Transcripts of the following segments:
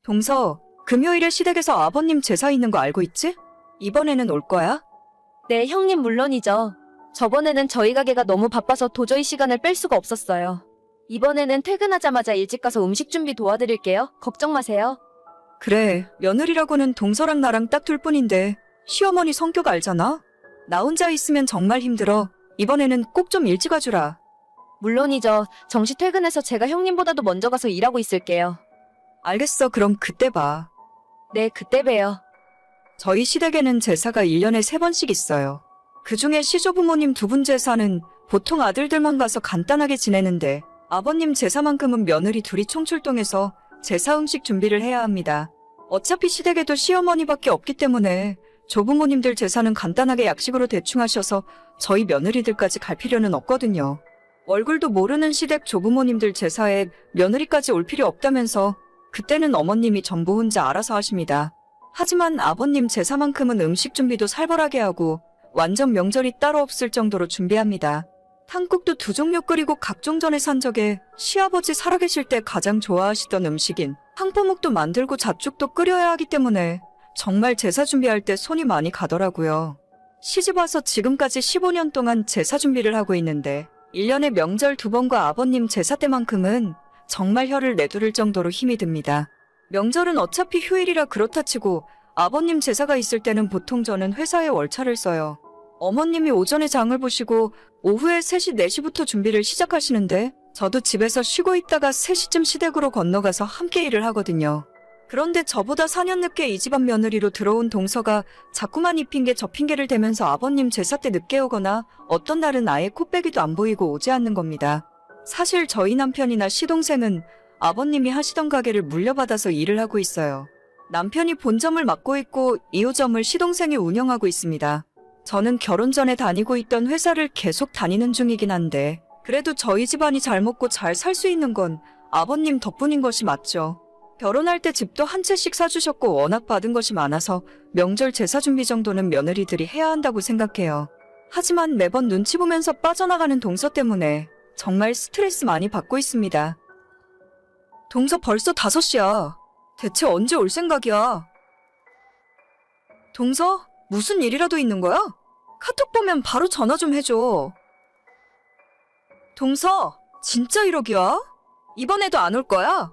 동서, 금요일에 시댁에서 아버님 제사 있는 거 알고 있지? 이번에는 올 거야? 네, 형님 물론이죠. 저번에는 저희 가게가 너무 바빠서 도저히 시간을 뺄 수가 없었어요. 이번에는 퇴근하자마자 일찍 가서 음식 준비 도와드릴게요. 걱정 마세요. 그래, 며느리라고는 동서랑 나랑 딱 둘 뿐인데 시어머니 성격 알잖아? 나 혼자 있으면 정말 힘들어. 이번에는 꼭 좀 일찍 와주라. 물론이죠. 정시 퇴근해서 제가 형님보다도 먼저 가서 일하고 있을게요. 알겠어, 그럼 그때 봐. 네, 그때 봬요. 저희 시댁에는 제사가 1년에 3번씩 있어요. 그중에 시조부모님 2분 제사는 보통 아들들만 가서 간단하게 지내는데 아버님 제사만큼은 며느리 둘이 총출동해서 제사 음식 준비를 해야 합니다. 어차피 시댁에도 시어머니밖에 없기 때문에 조부모님들 제사는 간단하게 약식으로 대충 하셔서 저희 며느리들까지 갈 필요는 없거든요. 얼굴도 모르는 시댁 조부모님들 제사에 며느리까지 올 필요 없다면서 그때는 어머님이 전부 혼자 알아서 하십니다. 하지만 아버님 제사만큼은 음식 준비도 살벌하게 하고 완전 명절이 따로 없을 정도로 준비합니다. 탕국도 2종류 끓이고 각종 전에 산적에 시아버지 살아계실 때 가장 좋아하시던 음식인 황포묵도 만들고 잣죽도 끓여야 하기 때문에 정말 제사 준비할 때 손이 많이 가더라고요. 시집와서 지금까지 15년 동안 제사 준비를 하고 있는데 1년에 명절 2번과 아버님 제사 때만큼은 정말 혀를 내두를 정도로 힘이 듭니다. 명절은 어차피 휴일이라 그렇다 치고 아버님 제사가 있을 때는 보통 저는 회사에 월차를 써요. 어머님이 오전에 장을 보시고 오후에 3시, 4시부터 준비를 시작하시는데 저도 집에서 쉬고 있다가 3시쯤 시댁으로 건너가서 함께 일을 하거든요. 그런데 저보다 4년 늦게 이 집안 며느리로 들어온 동서가 자꾸만 이 핑계 저 핑계를 대면서 아버님 제사 때 늦게 오거나 어떤 날은 아예 코빼기도 안 보이고 오지 않는 겁니다. 사실 저희 남편이나 시동생은 아버님이 하시던 가게를 물려받아서 일을 하고 있어요. 남편이 본점을 맡고 있고 2호점을 시동생이 운영하고 있습니다. 저는 결혼 전에 다니고 있던 회사를 계속 다니는 중이긴 한데 그래도 저희 집안이 잘 먹고 잘 살 수 있는 건 아버님 덕분인 것이 맞죠. 결혼할 때 집도 한 채씩 사주셨고 워낙 받은 것이 많아서 명절 제사 준비 정도는 며느리들이 해야 한다고 생각해요. 하지만 매번 눈치 보면서 빠져나가는 동서 때문에 정말 스트레스 많이 받고 있습니다. 동서 벌써 5시야. 대체 언제 올 생각이야? 동서? 무슨 일이라도 있는 거야? 카톡 보면 바로 전화 좀 해줘. 동서, 진짜 1억이야? 이번에도 안 올 거야?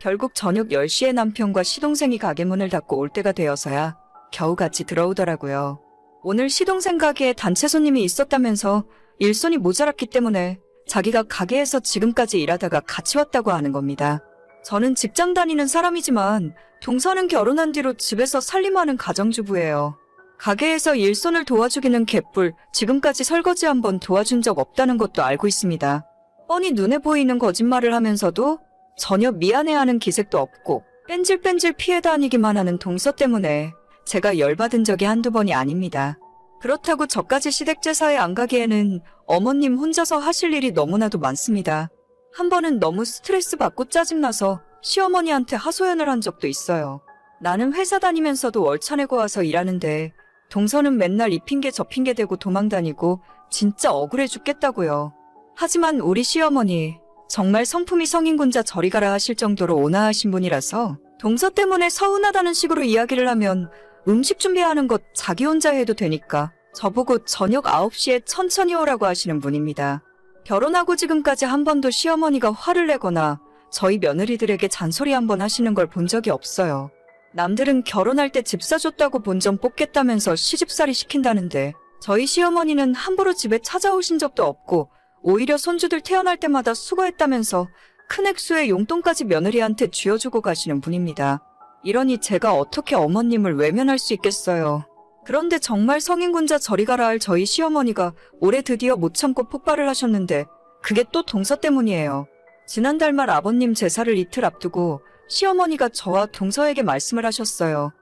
결국 저녁 10시에 남편과 시동생이 가게 문을 닫고 올 때가 되어서야 겨우 같이 들어오더라고요. 오늘 시동생 가게에 단체 손님이 있었다면서 일손이 모자랐기 때문에 자기가 가게에서 지금까지 일하다가 같이 왔다고 하는 겁니다. 저는 직장 다니는 사람이지만 동서는 결혼한 뒤로 집에서 살림하는 가정주부예요. 가게에서 일손을 도와주기는 개뿔, 지금까지 설거지 한번 도와준 적 없다는 것도 알고 있습니다. 뻔히 눈에 보이는 거짓말을 하면서도 전혀 미안해하는 기색도 없고 뺀질뺀질 피해 다니기만 하는 동서 때문에 제가 열받은 적이 한두 번이 아닙니다. 그렇다고 저까지 시댁 제사에 안 가기에는 어머님 혼자서 하실 일이 너무나도 많습니다. 한 번은 너무 스트레스 받고 짜증나서 시어머니한테 하소연을 한 적도 있어요. 나는 회사 다니면서도 월차 내고 와서 일하는데 동서는 맨날 이 핑계 저 핑계 대고 도망 다니고 진짜 억울해 죽겠다고요. 하지만 우리 시어머니 정말 성품이 성인군자 저리 가라 하실 정도로 온화하신 분이라서 동서 때문에 서운하다는 식으로 이야기를 하면 음식 준비하는 것 자기 혼자 해도 되니까 저보고 저녁 9시에 천천히 오라고 하시는 분입니다. 결혼하고 지금까지 한 번도 시어머니가 화를 내거나 저희 며느리들에게 잔소리 한 번 하시는 걸 본 적이 없어요. 남들은 결혼할 때 집 사줬다고 본전 뽑겠다면서 시집살이 시킨다는데 저희 시어머니는 함부로 집에 찾아오신 적도 없고 오히려 손주들 태어날 때마다 수고했다면서 큰 액수의 용돈까지 며느리한테 쥐어주고 가시는 분입니다. 이러니 제가 어떻게 어머님을 외면할 수 있겠어요. 그런데 정말 성인군자 저리 가라 할 저희 시어머니가 올해 드디어 못 참고 폭발을 하셨는데 그게 또 동서 때문이에요. 지난달 말 아버님 제사를 이틀 앞두고 시어머니가 저와 동서에게 말씀을 하셨어요.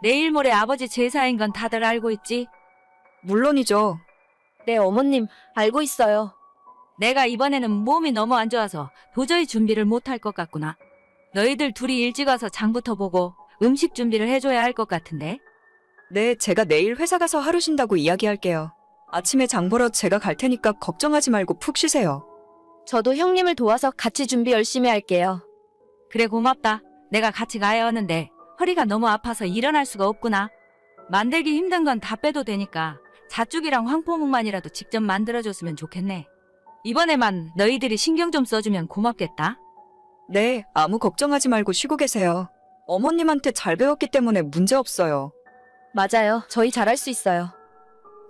내일 모레 아버지 제사인 건 다들 알고 있지? 물론이죠. 네, 어머님, 알고 있어요. 내가 이번에는 몸이 너무 안 좋아서 도저히 준비를 못 할 것 같구나. 너희들 둘이 일찍 와서 장부터 보고 음식 준비를 해줘야 할 것 같은데? 네, 제가 내일 회사 가서 하루 쉰다고 이야기할게요. 아침에 장 보러 제가 갈 테니까 걱정하지 말고 푹 쉬세요. 저도 형님을 도와서 같이 준비 열심히 할게요. 그래 고맙다. 내가 같이 가야 하는데 허리가 너무 아파서 일어날 수가 없구나. 만들기 힘든 건 다 빼도 되니까 잣죽이랑 황포묵만이라도 직접 만들어줬으면 좋겠네. 이번에만 너희들이 신경 좀 써주면 고맙겠다. 네, 아무 걱정하지 말고 쉬고 계세요. 어머님한테 잘 배웠기 때문에 문제 없어요. 맞아요. 저희 잘할 수 있어요.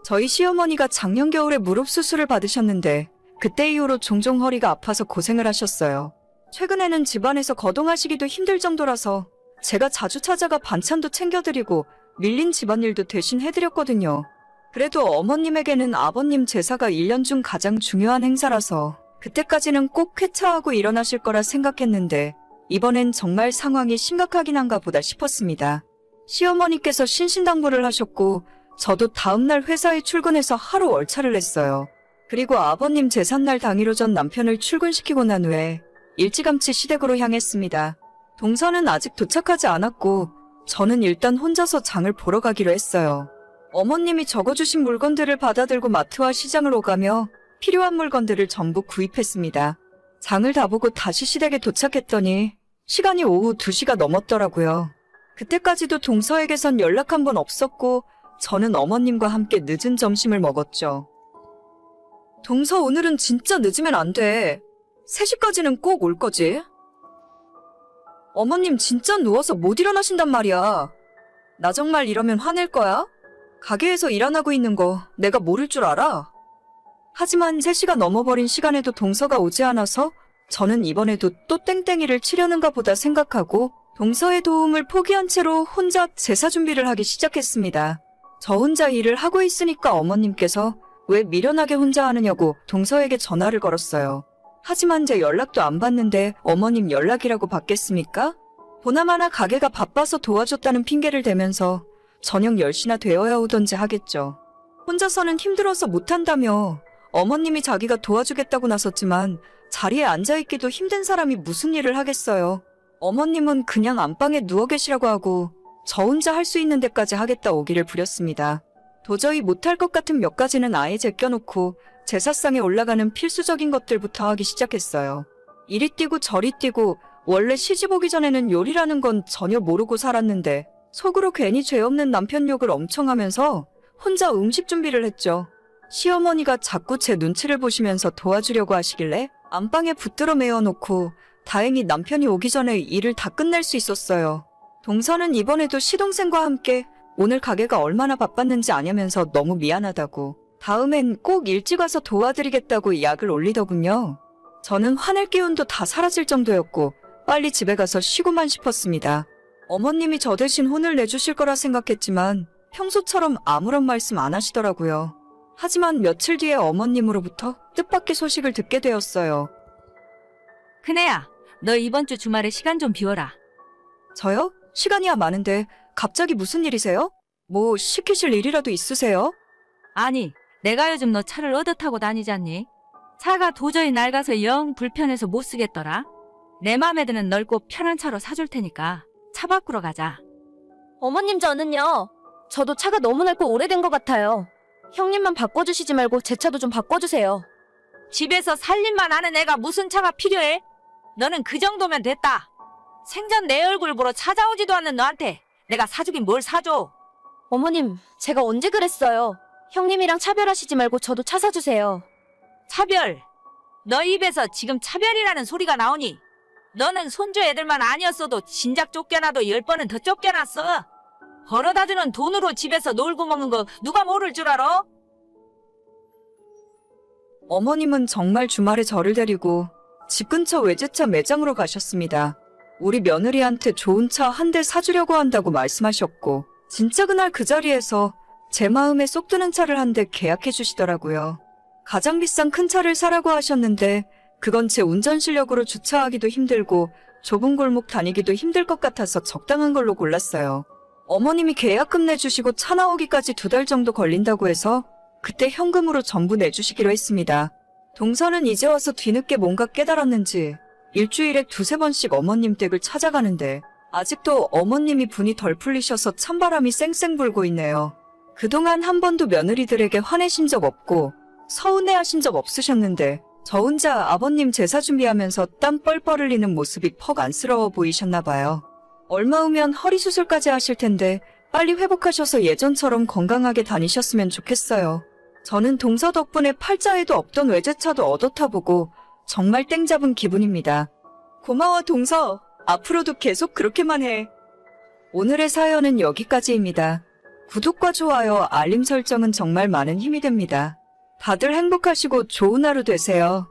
저희 시어머니가 작년 겨울에 무릎 수술을 받으셨는데 그때 이후로 종종 허리가 아파서 고생을 하셨어요. 최근에는 집안에서 거동하시기도 힘들 정도라서 제가 자주 찾아가 반찬도 챙겨드리고 밀린 집안일도 대신 해드렸거든요. 그래도 어머님에게는 아버님 제사가 1년 중 가장 중요한 행사라서 그때까지는 꼭 쾌차하고 일어나실 거라 생각했는데 이번엔 정말 상황이 심각하긴 한가 보다 싶었습니다. 시어머니께서 신신당부를 하셨고 저도 다음날 회사에 출근해서 하루 월차를 냈어요. 그리고 아버님 제삿날 당일 오전 남편을 출근시키고 난 후에 일찌감치 시댁으로 향했습니다. 동서는 아직 도착하지 않았고 저는 일단 혼자서 장을 보러 가기로 했어요. 어머님이 적어주신 물건들을 받아들고 마트와 시장을 오가며 필요한 물건들을 전부 구입했습니다. 장을 다 보고 다시 시댁에 도착했더니 시간이 오후 2시가 넘었더라고요. 그때까지도 동서에게선 연락 한 번 없었고 저는 어머님과 함께 늦은 점심을 먹었죠. 동서, 오늘은 진짜 늦으면 안 돼. 3시까지는 꼭 올 거지? 어머님 진짜 누워서 못 일어나신단 말이야. 나 정말 이러면 화낼 거야? 가게에서 일 안 하고 있는 거 내가 모를 줄 알아? 하지만 3시가 넘어버린 시간에도 동서가 오지 않아서 저는 이번에도 또 땡땡이를 치려는가 보다 생각하고 동서의 도움을 포기한 채로 혼자 제사 준비를 하기 시작했습니다. 저 혼자 일을 하고 있으니까 어머님께서 왜 미련하게 혼자 하느냐고 동서에게 전화를 걸었어요. 하지만 제 연락도 안 받는데 어머님 연락이라고 받겠습니까? 보나마나 가게가 바빠서 도와줬다는 핑계를 대면서 저녁 10시나 되어야 오던지 하겠죠. 혼자서는 힘들어서 못한다며 어머님이 자기가 도와주겠다고 나섰지만 자리에 앉아있기도 힘든 사람이 무슨 일을 하겠어요. 어머님은 그냥 안방에 누워 계시라고 하고 저 혼자 할 수 있는 데까지 하겠다 오기를 부렸습니다. 도저히 못할 것 같은 몇 가지는 아예 제껴놓고 제사상에 올라가는 필수적인 것들부터 하기 시작했어요. 이리 뛰고 저리 뛰고 원래 시집 오기 전에는 요리라는 건 전혀 모르고 살았는데 속으로 괜히 죄 없는 남편 욕을 엄청 하면서 혼자 음식 준비를 했죠. 시어머니가 자꾸 제 눈치를 보시면서 도와주려고 하시길래 안방에 붙들어 메어놓고 다행히 남편이 오기 전에 일을 다 끝낼 수 있었어요. 동서는 이번에도 시동생과 함께 오늘 가게가 얼마나 바빴는지 아냐면서 너무 미안하다고 다음엔 꼭 일찍 와서 도와드리겠다고 약을 올리더군요. 저는 화낼 기운도 다 사라질 정도였고 빨리 집에 가서 쉬고만 싶었습니다. 어머님이 저 대신 혼을 내주실 거라 생각했지만 평소처럼 아무런 말씀 안 하시더라고요. 하지만 며칠 뒤에 어머님으로부터 뜻밖의 소식을 듣게 되었어요. 큰애야, 너 이번 주 주말에 시간 좀 비워라. 저요? 시간이야 많은데 갑자기 무슨 일이세요? 뭐 시키실 일이라도 있으세요? 아니, 내가 요즘 너 차를 얻어 타고 다니잖니? 차가 도저히 낡아서 영 불편해서 못 쓰겠더라. 내 맘에 드는 넓고 편한 차로 사줄 테니까 차 바꾸러 가자. 어머님 저는요. 저도 차가 너무 낡고 오래된 것 같아요. 형님만 바꿔주시지 말고 제 차도 좀 바꿔주세요. 집에서 살림만 하는 애가 무슨 차가 필요해? 너는 그 정도면 됐다. 생전 내 얼굴 보러 찾아오지도 않는 너한테 내가 사주긴 뭘 사줘. 어머님, 제가 언제 그랬어요. 형님이랑 차별하시지 말고 저도 차 사주세요. 차별. 너 입에서 지금 차별이라는 소리가 나오니? 너는 손주 애들만 아니었어도 진작 쫓겨나도 10번은 더 쫓겨났어. 벌어다주는 돈으로 집에서 놀고 먹는 거 누가 모를 줄 알아? 어머님은 정말 주말에 저를 데리고 집 근처 외제차 매장으로 가셨습니다. 우리 며느리한테 좋은 차 한 대 사주려고 한다고 말씀하셨고 진짜 그날 그 자리에서 제 마음에 쏙 드는 차를 한 대 계약해 주시더라고요. 가장 비싼 큰 차를 사라고 하셨는데 그건 제 운전 실력으로 주차하기도 힘들고 좁은 골목 다니기도 힘들 것 같아서 적당한 걸로 골랐어요. 어머님이 계약금 내주시고 차 나오기까지 2달 정도 걸린다고 해서 그때 현금으로 전부 내주시기로 했습니다. 동서는 이제 와서 뒤늦게 뭔가 깨달았는지 일주일에 2-3번씩 어머님 댁을 찾아가는데 아직도 어머님이 분이 덜 풀리셔서 찬바람이 쌩쌩 불고 있네요. 그동안 한 번도 며느리들에게 화내신 적 없고 서운해하신 적 없으셨는데 저 혼자 아버님 제사 준비하면서 땀 뻘뻘 흘리는 모습이 퍽 안쓰러워 보이셨나 봐요. 얼마 후면 허리 수술까지 하실 텐데 빨리 회복하셔서 예전처럼 건강하게 다니셨으면 좋겠어요. 저는 동서 덕분에 팔자에도 없던 외제차도 얻어 타보고 정말 땡 잡은 기분입니다. 고마워 동서. 앞으로도 계속 그렇게만 해. 오늘의 사연은 여기까지입니다. 구독과 좋아요, 알림 설정은 정말 많은 힘이 됩니다. 다들 행복하시고 좋은 하루 되세요.